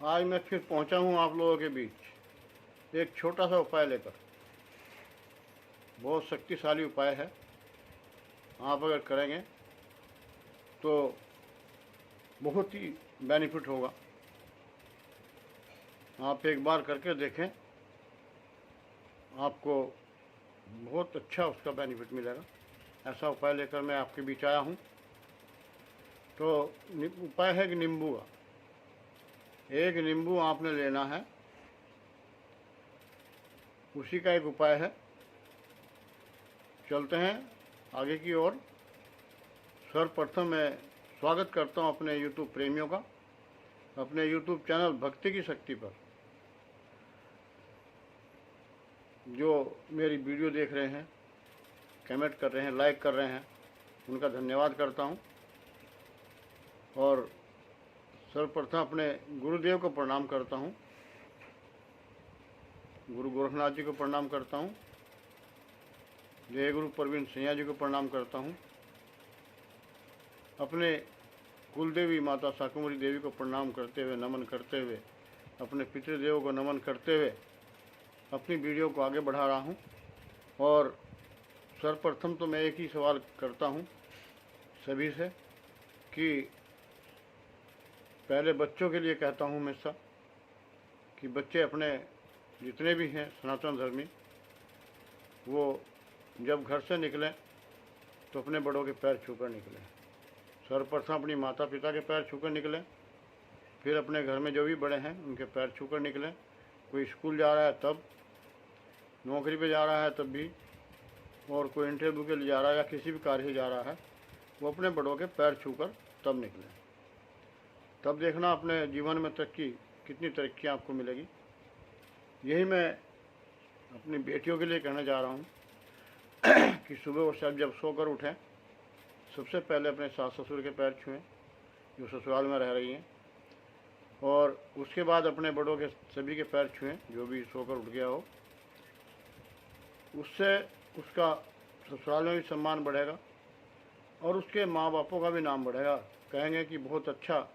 आज मैं फिर पहुंचा हूं आप लोगों के बीच एक छोटा सा उपाय लेकर। बहुत शक्तिशाली उपाय है। आप अगर करेंगे तो बहुत ही बेनिफिट होगा। आप एक बार करके देखें, आपको बहुत अच्छा उसका बेनिफिट मिलेगा। ऐसा उपाय लेकर मैं आपके बीच आया हूँ। तो उपाय है कि नींबू का। एक नींबू आपने लेना है, उसी का एक उपाय है। चलते हैं आगे की ओर। सर्वप्रथम मैं स्वागत करता हूं अपने YouTube प्रेमियों का, अपने YouTube चैनल भक्ति की शक्ति पर। जो मेरी वीडियो देख रहे हैं, कमेंट कर रहे हैं, लाइक कर रहे हैं, उनका धन्यवाद करता हूं। और सर्वप्रथम अपने गुरुदेव को प्रणाम करता हूं। गुरु गोरखनाथ जी को प्रणाम करता हूं। जय गुरु प्रवीण सैया जी को प्रणाम करता हूं। अपने कुलदेवी माता शाकुंभरी देवी को प्रणाम करते हुए, नमन करते हुए, अपने पितृदेवों को नमन करते हुए अपनी वीडियो को आगे बढ़ा रहा हूं। और सर्वप्रथम तो मैं एक ही सवाल करता हूं सभी से कि पहले बच्चों के लिए कहता हूं हमेशा कि बच्चे अपने जितने भी हैं सनातन धर्मी, वो जब घर से निकलें तो अपने बड़ों के पैर छूकर निकलें। सर्वप्रथम अपनी माता पिता के पैर छूकर निकलें, फिर अपने घर में जो भी बड़े हैं उनके पैर छूकर निकलें। कोई स्कूल जा रहा है तब, नौकरी पे जा रहा है तब भी, और कोई इंटरव्यू के लिए जा रहा है या किसी भी कार्य जा रहा है, वो अपने बड़ों के पैर छूकर तब निकलें। तब देखना अपने जीवन में कितनी तरक्की आपको मिलेगी। यही मैं अपनी बेटियों के लिए कहना चाह रहा हूँ कि सुबह वो सब जब सोकर उठें, सबसे पहले अपने सास ससुर के पैर छुएं जो ससुराल में रह रही हैं, और उसके बाद अपने बड़ों के सभी के पैर छुएं जो भी सोकर उठ गया हो। उससे उसका ससुराल में भी सम्मान बढ़ेगा और उसके माँ बापों का भी नाम बढ़ेगा। कहेंगे कि बहुत अच्छा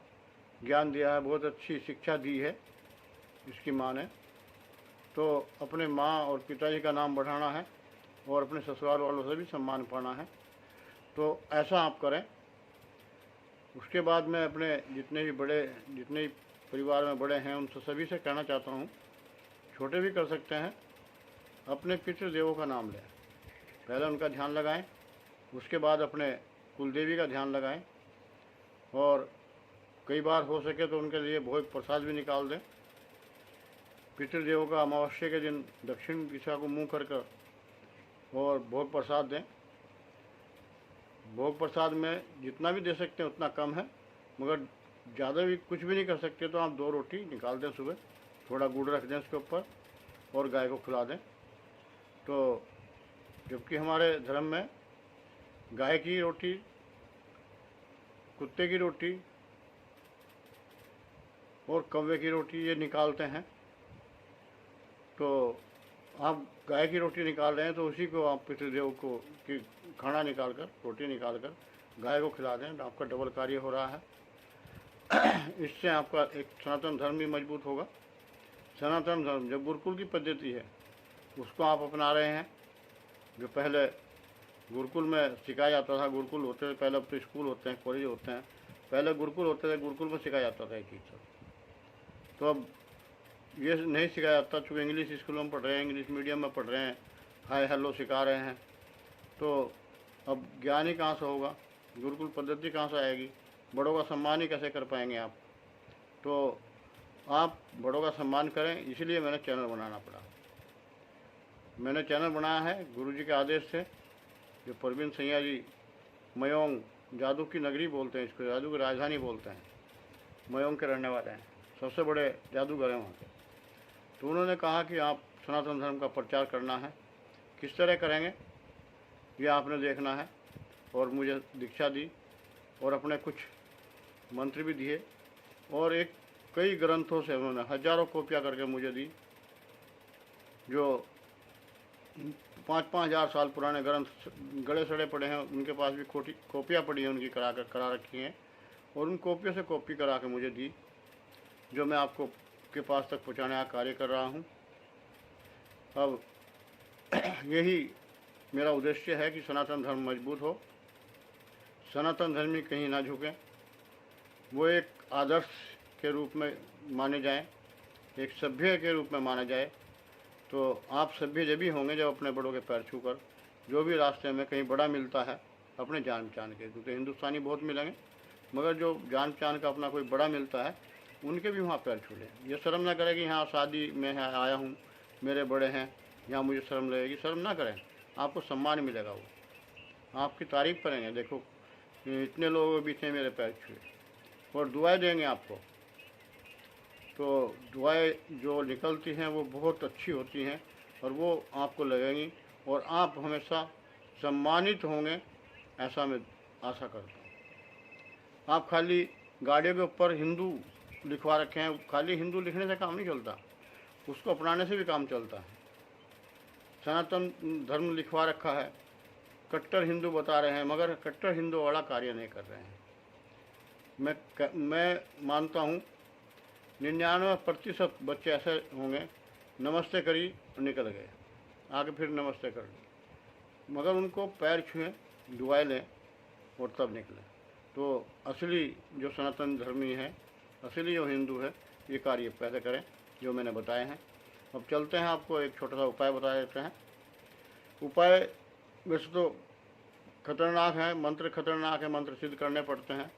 ज्ञान दिया है, बहुत अच्छी शिक्षा दी है इसकी माँ ने। तो अपने माँ और पिताजी का नाम बढ़ाना है और अपने ससुराल वालों से भी सम्मान पाना है। तो ऐसा आप करें। उसके बाद मैं अपने जितने भी परिवार में बड़े हैं उन सभी से कहना चाहता हूँ, छोटे भी कर सकते हैं, अपने पितृदेवों का नाम लें। पहले उनका ध्यान लगाएं, उसके बाद अपने कुलदेवी का ध्यान लगाएं, और कई बार हो सके तो उनके लिए भोग प्रसाद भी निकाल दें। पितृदेवों का अमावस्या के दिन दक्षिण दिशा को मुँह कर और भोग प्रसाद दें। भोग प्रसाद में जितना भी दे सकते हैं उतना कम है, मगर ज़्यादा भी कुछ भी नहीं कर सकते तो आप 2 रोटी निकाल दें सुबह, थोड़ा गुड़ रख दें उसके ऊपर और गाय को खिला दें। तो जबकि हमारे धर्म में गाय की रोटी, कुत्ते की रोटी और कौवे की रोटी ये निकालते हैं। तो आप गाय की रोटी निकाल रहे हैं तो उसी को आप पितृदेव को की खाना निकाल कर, रोटी निकाल कर गाय को खिला दें, आपका डबल कार्य हो रहा है। इससे आपका एक सनातन धर्म भी मजबूत होगा। सनातन धर्म जो गुरुकुल की पद्धति है उसको आप अपना रहे हैं। जो पहले गुरुकुल में सिखाया जाता था, गुरुकुल होते थे पहले, अब तो स्कूल होते हैं, कॉलेज होते हैं, पहले गुरुकुल होते थे, गुरुकुल में सिखाया जाता था एक चीज़ सब। तो अब ये नहीं सिखाया जाता, चूँकि इंग्लिश स्कूलों में पढ़ रहे हैं, इंग्लिश मीडियम में पढ़ रहे हैं, हाय हेलो सिखा रहे हैं। तो अब ज्ञान ही कहाँ से होगा, गुरुकुल पद्धति कहाँ से आएगी, बड़ों का सम्मान ही कैसे कर पाएंगे आप। तो आप बड़ों का सम्मान करें, इसलिए मैंने चैनल बनाना पड़ा। मैंने चैनल बनाया है गुरुजी के आदेश से। जो प्रवीण सैया जी, मयोंग, जादू की नगरी बोलते हैं इसको, जादू की राजधानी बोलते हैं, मयोंग के रहने वाले हैं, सबसे बड़े जादूगर हैं वहाँ के। तो उन्होंने कहा कि आप सनातन धर्म का प्रचार करना है। किस तरह करेंगे ये आपने देखना है। और मुझे दीक्षा दी और अपने कुछ मंत्र भी दिए, और कई ग्रंथों से उन्होंने हजारों कॉपियाँ करके मुझे दी। जो 5-5 हज़ार साल पुराने ग्रंथ गड़े सड़े पड़े हैं, उनके पास भी कॉपियाँ पड़ी हैं, उनकी करा रखी हैं, और उन कॉपियों से कॉपी करा के मुझे दी। जो मैं आपको के पास तक पहुंचाने का कार्य कर रहा हूं। अब यही मेरा उद्देश्य है कि सनातन धर्म मजबूत हो, सनातन धर्मी कहीं ना झुकें, वो एक आदर्श के रूप में माने जाएं, एक सभ्य के रूप में माना जाए। तो आप सभ्य जब भी होंगे जब अपने बड़ों के पैर छूकर, जो भी रास्ते में कहीं बड़ा मिलता है अपने जान पहचान के, क्योंकि हिंदुस्तानी बहुत मिलेंगे, मगर जो जान पहचान का अपना कोई बड़ा मिलता है उनके भी वहाँ पैर छू लें। ये शर्म ना करें कि हाँ शादी में आया हूँ, मेरे बड़े हैं, यहाँ मुझे शर्म लगेगी। शर्म ना करें, आपको सम्मान मिलेगा, वो आपकी तारीफ़ करेंगे। देखो इतने लोगों के बीच में मेरे पैर छुए, और दुआएं देंगे आपको। तो दुआएं जो निकलती हैं वो बहुत अच्छी होती हैं और वो आपको लगेंगी, और आप हमेशा सम्मानित होंगे, ऐसा मैं आशा करता हूँ। आप खाली गाड़ियों के ऊपर हिंदू लिखवा रखे हैं, खाली हिंदू लिखने से काम नहीं चलता, उसको अपनाने से भी काम चलता है। सनातन धर्म लिखवा रखा है, कट्टर हिंदू बता रहे हैं, मगर कट्टर हिंदू वाला कार्य नहीं कर रहे हैं। मैं मानता हूँ 99% बच्चे ऐसे होंगे, नमस्ते करी निकल गए, आगे फिर नमस्ते कर ली, मगर उनको पैर छुएं, दुआएं लें और तब निकलें। तो असली जो सनातन धर्मी है, असली जो हिंदू है, ये कार्य पहले करें जो मैंने बताए हैं। अब चलते हैं, आपको एक छोटा सा उपाय बता देते हैं। उपाय वैसे तो खतरनाक है, मंत्र खतरनाक है, मंत्र सिद्ध करने पड़ते हैं।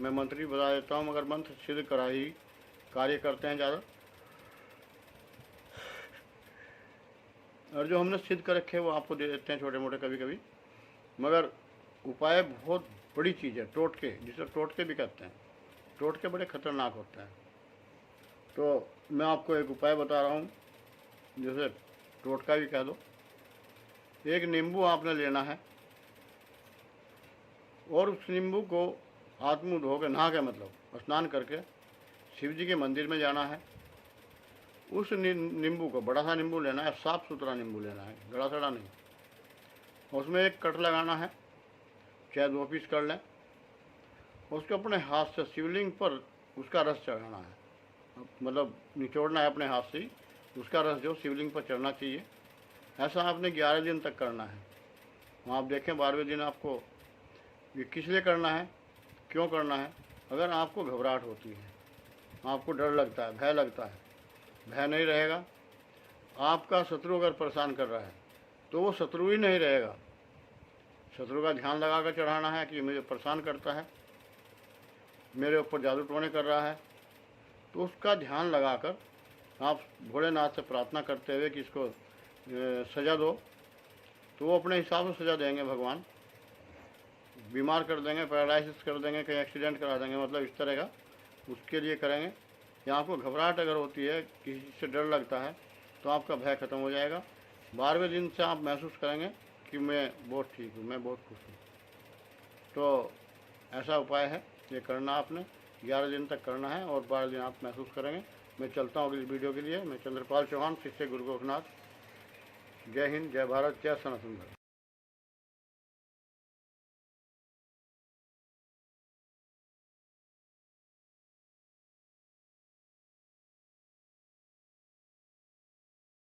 मैं मंत्र ही बता देता हूँ, मगर मंत्र सिद्ध करा ही कार्य करते हैं ज़्यादा, और जो हमने सिद्ध कर रखे वो आपको दे देते हैं छोटे मोटे कभी कभी। मगर उपाय बहुत बड़ी चीज़ है, टोटके, जिसे टोटके भी कहते हैं। टोटके बड़े खतरनाक होते हैं। तो मैं आपको एक उपाय बता रहा हूँ, जैसे टोटका भी कह दो। एक नींबू आपने लेना है, और उस नींबू को हाथ मुँह धो के, नहा के मतलब स्नान करके शिव जी के मंदिर में जाना है। उस नींबू को, बड़ा सा नींबू लेना है, साफ़ सुथरा नींबू लेना है, गड़ा सड़ा नहीं। उसमें एक कट लगाना है, चाहे 2 पीस कर लें। उसको अपने हाथ से शिवलिंग पर उसका रस चढ़ाना है, मतलब निचोड़ना है अपने हाथ से ही, उसका रस जो शिवलिंग पर चढ़ना चाहिए। ऐसा आपने 11 दिन तक करना है। वहाँ आप देखें 12वें दिन आपको ये किस लिए करना है, क्यों करना है। अगर आपको घबराहट होती है, आपको डर लगता है, भय लगता है, भय नहीं रहेगा। आपका शत्रु अगर परेशान कर रहा है तो वो शत्रु ही नहीं रहेगा। शत्रु का ध्यान लगा कर चढ़ाना है कि मुझे परेशान करता है, मेरे ऊपर जादू टोने कर रहा है। तो उसका ध्यान लगाकर आप भोलेनाथ से प्रार्थना करते हुए कि इसको सज़ा दो, तो वो अपने हिसाब से सज़ा देंगे भगवान। बीमार कर देंगे, पैरालिसिस कर देंगे, कहीं एक्सीडेंट करा देंगे, मतलब इस तरह का उसके लिए करेंगे। या आपको घबराहट अगर होती है, किसी से डर लगता है, तो आपका भय ख़त्म हो जाएगा। 12वें दिन से आप महसूस करेंगे कि मैं बहुत ठीक हूँ, मैं बहुत खुश हूँ। तो ऐसा उपाय है, ये करना आपने 11 दिन तक करना है, और 12 दिन आप महसूस करेंगे। मैं चलता हूँ अगली वीडियो के लिए। मैं चंद्रपाल चौहान, शिष्य गुरु गोरखनाथ। जय हिंद, जय भारत, जय सनातन धर्म।